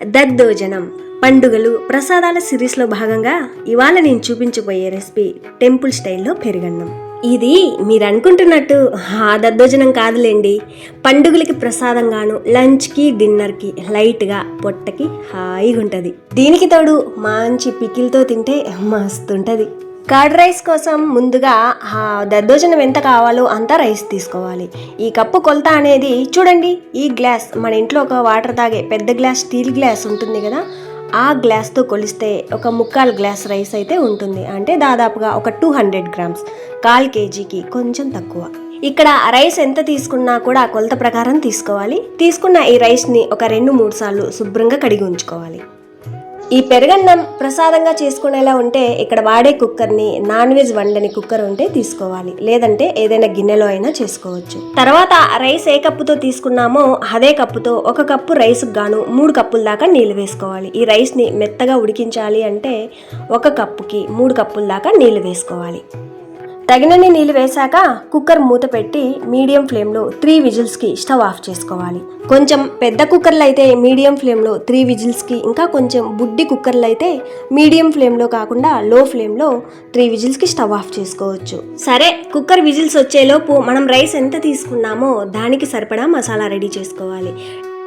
దద్దోజనం పండుగలు ప్రసాదాల సిరీస్లో భాగంగా ఇవాళ నేను చూపించబోయే రెసిపీ టెంపుల్ స్టైల్లో పెరుగన్నం. ఇది మీరు అనుకుంటున్నట్టు దద్దోజనం కాదులేండి. పండుగలకి ప్రసాదంగాను, లంచ్కి డిన్నర్కి లైట్గా పొట్టకి హాయిగా ఉంటుంది. దీనికి తోడు మంచి పికిల్తో తింటే మస్తుంటుంది. కర్డ్ రైస్ కోసం ముందుగా దద్దోజనం ఎంత కావాలో అంత రైస్ తీసుకోవాలి. ఈ కప్పు కొలత అనేది చూడండి, ఈ గ్లాస్ మన ఇంట్లో ఒక వాటర్ తాగే పెద్ద గ్లాస్ స్టీల్ గ్లాస్ ఉంటుంది కదా, ఆ గ్లాస్తో కొలిస్తే ఒక 1/4 గ్లాస్ రైస్ అయితే ఉంటుంది. అంటే దాదాపుగా ఒక 200 గ్రామ్స్, 1/4 కేజీకి కొంచెం తక్కువ. ఇక్కడ రైస్ ఎంత తీసుకున్నా కూడా కొలత ప్రకారం తీసుకోవాలి. తీసుకున్న ఈ రైస్ని ఒక 2-3 సార్లు శుభ్రంగా కడిగి ఉంచుకోవాలి. ఈ పెరుగన్నం ప్రసాదంగా చేసుకునేలా ఉంటే ఇక్కడ వాడే కుక్కర్ని నాన్ వెజ్ వండని కుక్కర్ ఉంటే తీసుకోవాలి, లేదంటే ఏదైనా గిన్నెలో అయినా చేసుకోవచ్చు. తర్వాత రైస్ ఏ కప్పుతో తీసుకున్నామో అదే కప్పుతో 1 కప్పు రైస్కి గాను 3 కప్పుల దాకా నీళ్ళు వేసుకోవాలి. ఈ రైస్ని మెత్తగా ఉడికించాలి అంటే 1 కప్పుకి 3 కప్పుల దాకా నీళ్ళు వేసుకోవాలి. తగినన్ని నీళ్ళు వేశాక కుక్కర్ మూత పెట్టి మీడియం ఫ్లేమ్లో 3 విజిల్స్కి స్టవ్ ఆఫ్ చేసుకోవాలి. కొంచెం పెద్ద కుక్కర్లు అయితే మీడియం ఫ్లేమ్లో 3 విజిల్స్కి, ఇంకా కొంచెం బుడ్డి కుక్కర్లు అయితే మీడియం ఫ్లేమ్లో కాకుండా లో ఫ్లేమ్లో 3 విజిల్స్కి స్టవ్ ఆఫ్ చేసుకోవచ్చు. సరే, కుక్కర్ విజిల్స్ వచ్చేలోపు మనం రైస్ ఎంత తీసుకున్నామో దానికి సరిపడా మసాలా రెడీ చేసుకోవాలి.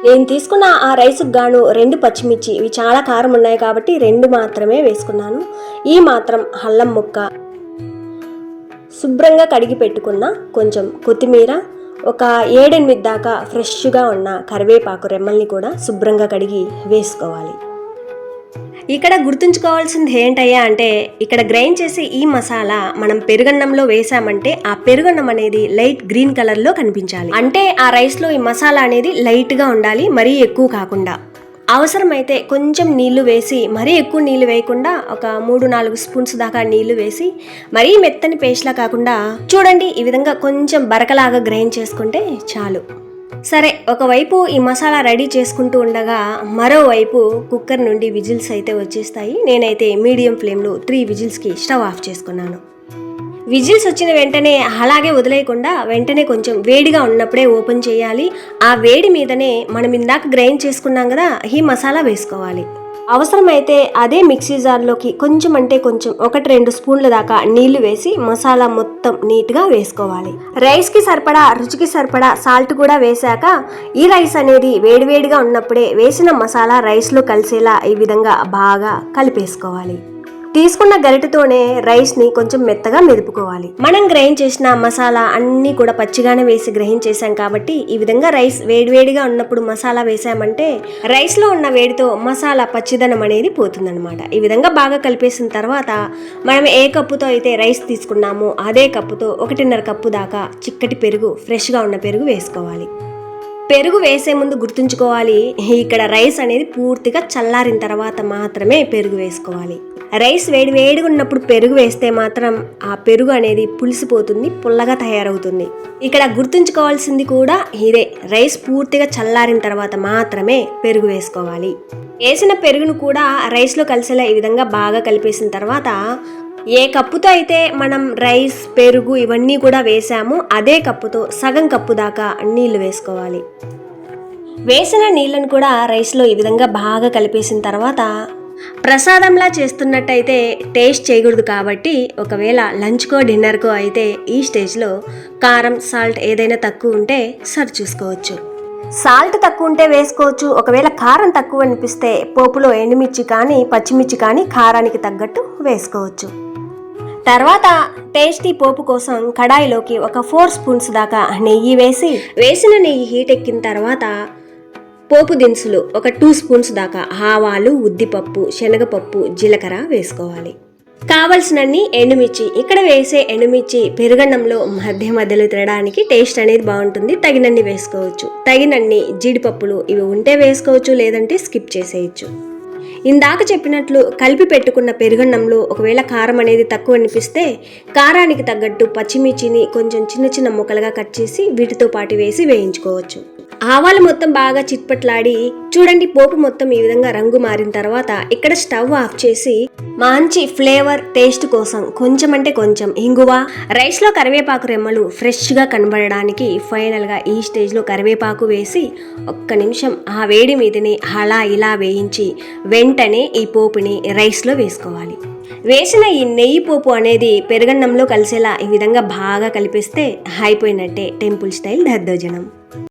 నేను తీసుకున్న ఆ రైస్కి గాను 2 పచ్చిమిర్చి, ఇవి చాలా కారం ఉన్నాయి కాబట్టి 2 మాత్రమే వేసుకున్నాను. ఈ మాత్రం అల్లం ముక్క, శుభ్రంగా కడిగి పెట్టుకున్న కొంచెం కొత్తిమీర, ఒక 7-8 దాకా ఫ్రెష్గా ఉన్న కరివేపాకు రెమ్మల్ని కూడా శుభ్రంగా కడిగి వేసుకోవాలి. ఇక్కడ గుర్తుంచుకోవాల్సింది ఏంటయ్యా అంటే, ఇక్కడ గ్రైండ్ చేసే ఈ మసాలా మనం పెరుగన్నంలో వేసామంటే ఆ పెరుగన్నం అనేది లైట్ గ్రీన్ కలర్లో కనిపించాలి. అంటే ఆ రైస్లో ఈ మసాలా అనేది లైట్గా ఉండాలి, మరీ ఎక్కువ కాకుండా. అవసరమైతే కొంచెం నీళ్లు వేసి, మరీ ఎక్కువ నీళ్లు వేయకుండా ఒక 3-4 స్పూన్స్ దాకా నీళ్లు వేసి, మరీ మెత్తని పేస్ట్లా కాకుండా చూడండి ఈ విధంగా కొంచెం బరకలాగా గ్రైండ్ చేసుకుంటే చాలు. సరే, ఒకవైపు ఈ మసాలా రెడీ చేసుకుంటూ ఉండగా మరోవైపు కుక్కర్ నుండి విజిల్స్ అయితే వచ్చేస్తాయి. నేనైతే మీడియం ఫ్లేమ్లో 3 విజిల్స్కి స్టవ్ ఆఫ్ చేసుకున్నాను. విజిల్స్ వచ్చిన వెంటనే అలాగే వదిలేయకుండా వెంటనే కొంచెం వేడిగా ఉన్నప్పుడే ఓపెన్ చేయాలి. ఆ వేడి మీదనే మనం ఇందాక గ్రైండ్ చేసుకున్నాం కదా, ఈ మసాలా వేసుకోవాలి. అవసరమైతే అదే మిక్సీ జార్లోకి కొంచెం 1-2 స్పూన్ల దాకా నీళ్లు వేసి మసాలా మొత్తం నీట్గా వేసుకోవాలి. రైస్కి సరిపడా, రుచికి సరిపడా సాల్ట్ కూడా వేశాక ఈ రైస్ అనేది వేడివేడిగా ఉన్నప్పుడే వేసిన మసాలా రైస్లో కలిసేలా ఈ విధంగా బాగా కలిపేసుకోవాలి. తీసుకున్న గరిటెతోనే రైస్ని కొంచెం మెత్తగా మెదుపుకోవాలి. మనం గ్రైండ్ చేసిన మసాలా అన్నీ కూడా పచ్చిగానే వేసి గ్రైండ్ చేసాం కాబట్టి ఈ విధంగా రైస్ వేడివేడిగా ఉన్నప్పుడు మసాలా వేసామంటే రైస్లో ఉన్న వేడితో మసాలా పచ్చిదనం అనేది పోతుందన్నమాట. ఈ విధంగా బాగా కలిపేసిన తర్వాత మనం ఏ కప్పుతో అయితే రైస్ తీసుకున్నామో అదే కప్పుతో 1.5 కప్పు దాకా చిక్కటి పెరుగు, ఫ్రెష్గా ఉన్న పెరుగు వేసుకోవాలి. పెరుగు వేసే ముందు గుర్తుంచుకోవాలి, ఇక్కడ రైస్ అనేది పూర్తిగా చల్లారిన తర్వాత మాత్రమే పెరుగు వేసుకోవాలి. రైస్ వేడిగా ఉన్నప్పుడు పెరుగు వేస్తే మాత్రం ఆ పెరుగు అనేది పులిసిపోతుంది, పుల్లగా తయారవుతుంది. ఇక్కడ గుర్తుంచుకోవాల్సింది కూడా ఇదే, రైస్ పూర్తిగా చల్లారిన తర్వాత మాత్రమే పెరుగు వేసుకోవాలి. వేసిన పెరుగును కూడా రైస్లో కలిసేలా ఈ విధంగా బాగా కలిపేసిన తర్వాత ఏ కప్పుతో అయితే మనం రైస్, పెరుగు ఇవన్నీ కూడా వేసామో అదే కప్పుతో సగం కప్పు దాకా నీళ్లు వేసుకోవాలి. వేసిన నీళ్ళను కూడా రైస్లో ఈ విధంగా బాగా కలిపేసిన తర్వాత ప్రసాదంలా చేస్తున్నట్టయితే టేస్ట్ చేయకూడదు కాబట్టి ఒకవేళ లంచ్కో డిన్నర్కో అయితే ఈ స్టేజ్లో కారం, సాల్ట్ ఏదైనా తక్కువ ఉంటే సరి చూసుకోవచ్చు. సాల్ట్ తక్కువ ఉంటే వేసుకోవచ్చు. ఒకవేళ కారం తక్కువ అనిపిస్తే పోపులో ఎండుమిర్చి కానీ పచ్చిమిర్చి కానీ కారానికి తగ్గట్టు వేసుకోవచ్చు. తర్వాత టేస్టీ పోపు కోసం కడాయిలోకి ఒక 4 స్పూన్స్ దాకా నెయ్యి వేసి, వేసిన నెయ్యి హీట్ ఎక్కిన తర్వాత పోపు దినుసులు ఒక 2 స్పూన్స్ దాకా ఆవాలు, ఉద్దిపప్పు, శనగపప్పు, జీలకర్ర వేసుకోవాలి. కావలసినన్ని ఎండుమిర్చి, ఇక్కడ వేసే ఎండుమిర్చి పెరుగన్నంలో మధ్యలో తినడానికి టేస్ట్ అనేది బాగుంటుంది, తగినన్ని వేసుకోవచ్చు. తగినన్ని జీడిపప్పులు ఇవి ఉంటే వేసుకోవచ్చు, లేదంటే స్కిప్ చేసేయచ్చు. ఇందాక చెప్పినట్లు కలిపి పెట్టుకున్న పెరుగన్నంలో ఒకవేళ కారం అనేది తక్కువ అనిపిస్తే కారానికి తగ్గట్టు పచ్చిమిర్చిని కొంచెం చిన్న ముక్కలుగా కట్ చేసి వీటితో పాటు వేసి వేయించుకోవచ్చు. ఆవాలు మొత్తం బాగా చిట్పట్లాడి చూడండి, పోపు మొత్తం ఈ విధంగా రంగు మారిన తర్వాత ఇక్కడ స్టవ్ ఆఫ్ చేసి మంచి ఫ్లేవర్ టేస్ట్ కోసం కొంచెం అంటే కొంచెం ఇంగువ, రైస్ లో కరివేపాకు రెమ్మలు ఫ్రెష్ గా కనబడడానికి ఫైనల్ గా ఈ స్టేజ్ లో కరివేపాకు వేసి ఒక్క నిమిషం ఆ వేడి మీదని అలా ఇలా వేయించి వెంటనే ఈ పోపుని రైస్ లో వేసుకోవాలి. వేసిన ఈ నెయ్యి పోపు అనేది పెరుగన్నంలో కలిసేలా ఈ విధంగా బాగా కలిపిస్తే అయిపోయినట్టే టెంపుల్ స్టైల్ దద్దోజనం.